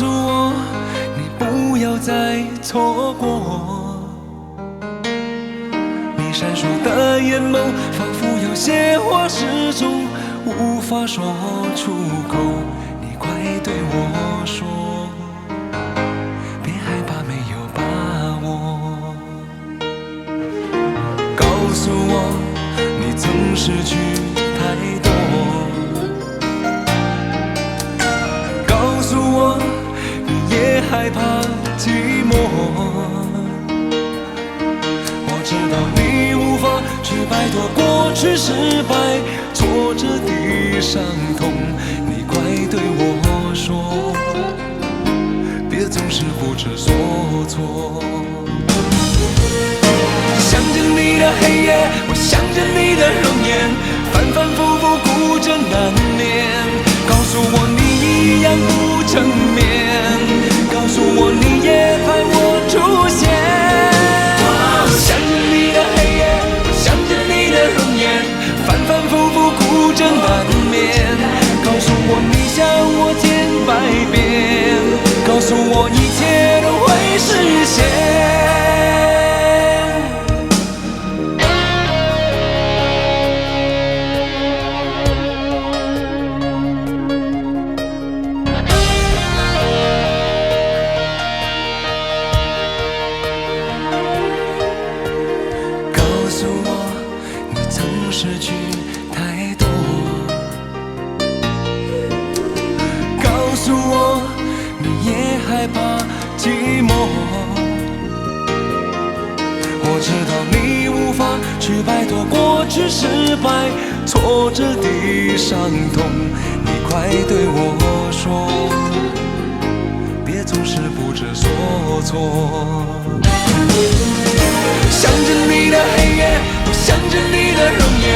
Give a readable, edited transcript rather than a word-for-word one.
诉我，你不要再错过。你闪烁的眼眸，仿佛有些话始终无法说出口。你快对我说，别害怕，没有把握。告诉我，你曾失去太多。告诉我，你也害怕寂寞。我知道你无法去摆脱过去失败、挫折的伤痛。你快对我说，别总是不知所措。想着你的黑夜，我想着你的容颜，反反复复哭着难眠。告诉我你一样不成眠，告诉我你也盼我出现。想着你的黑夜，我想着你的容颜，反反复复哭着难眠。告诉我你想我千百遍，告诉我一切都会实现。失去太多，告诉我你也害怕寂寞。我知道你无法去摆脱过去失败、挫折的伤痛。你快对我说，别总是不知所措。想着你的黑夜，我想着你的容颜，